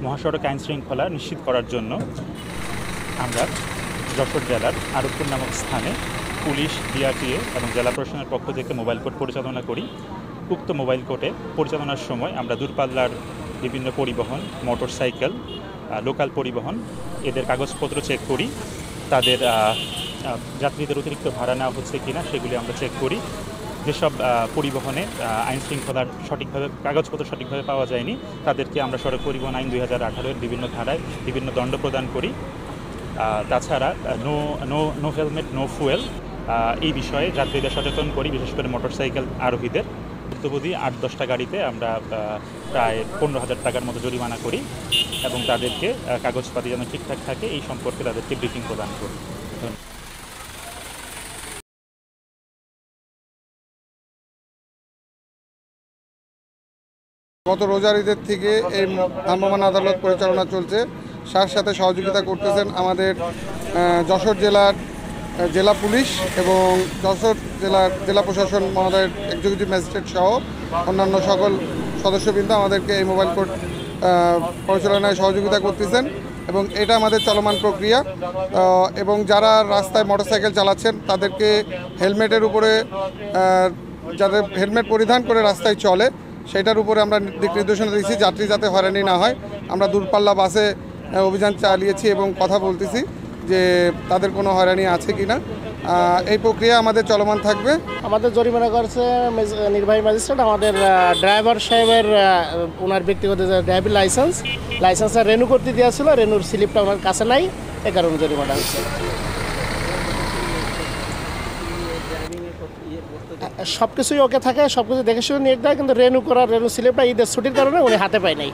মহাসড়ক আইন শৃঙ্খলা নিশ্চিত করার জন্য আমরা যশোর জেলার আরবপুর নামক স্থানে পুলিশ, ডিআরটিএ এবং জেলা প্রশাসনের পক্ষ থেকে মোবাইল কোর্ট পরিচালনা করি। উক্ত মোবাইল কোর্টে পরিচালনার সময় আমরা দূরপাল্লার বিভিন্ন পরিবহন, মোটরসাইকেল, লোকাল পরিবহন এদের কাগজপত্র চেক করি। তাদের যাত্রীদের অতিরিক্ত ভাড়া নেওয়া হচ্ছে কিনা সেগুলি আমরা চেক করি। যেসব পরিবহনে আইন শৃঙ্খলার সঠিকভাবে কাগজপত্র সঠিকভাবে পাওয়া যায়নি তাদেরকে আমরা সড়ক পরিবহন আইন 2018-এর বিভিন্ন ধারায় বিভিন্ন দণ্ড প্রদান করি। তাছাড়া নো হেলমেট নো ফুয়েল এই বিষয়ে যাত্রীদের সচেতন করি, বিশেষ করে মোটরসাইকেল আরোহীদের। প্রতি 8-10টা গাড়িতে আমরা প্রায় 15,000 টাকার মতো জরিমানা করি এবং তাদেরকে কাগজপাতি যেন ঠিকঠাক থাকে এই সম্পর্কে তাদেরকে ব্রিফিং প্রদান করি। গত রোজার ঈদের থেকে এই ভ্রাম্যমাণ আদালত পরিচালনা চলছে। সাথে সহযোগিতা করতেছেন আমাদের যশোর জেলার জেলা পুলিশ এবং যশোর জেলার জেলা প্রশাসন মহোদয়ের এক্সিকিউটিভ ম্যাজিস্ট্রেট সহ অন্যান্য সকল সদস্যবৃন্দ আমাদেরকে এই মোবাইল কোর্ট পরিচালনায় সহযোগিতা করতেছেন এবং এটা আমাদের চলমান প্রক্রিয়া। এবং যারা রাস্তায় মোটরসাইকেল চালাচ্ছেন তাদেরকে হেলমেটের উপরে, যাদের হেলমেট পরিধান করে রাস্তায় চলে সেটার উপরে আমরা দিক নির্দেশনা দিয়েছি যাত্রী যাতে হয়রানি না হয়। আমরা দূরপাল্লা বাসে অভিযান চালিয়েছি এবং কথা বলতেছি যে তাদের কোনো হয়রানি আছে কি না। এই প্রক্রিয়া আমাদের চলমান থাকবে। আমাদের জরিমানা করছে নির্বাহী ম্যাজিস্ট্রেট। আমাদের ড্রাইভার সাহেবের ওনার ব্যক্তিগত ড্রাইভিং লাইসেন্সটা রেনু করতে দেওয়া ছিল, রেনুর স্লিপটা ওনার কাছে নাই, এ কারণে জরিমানা হচ্ছে। সব কিছুই ওকে থাকে, সব কিছু দেখে শুনে নিয়ে দেয়, কিন্তু রেনু স্লিপটা ঈদের ছুটির কারণে উনি হাতে পায় নাই।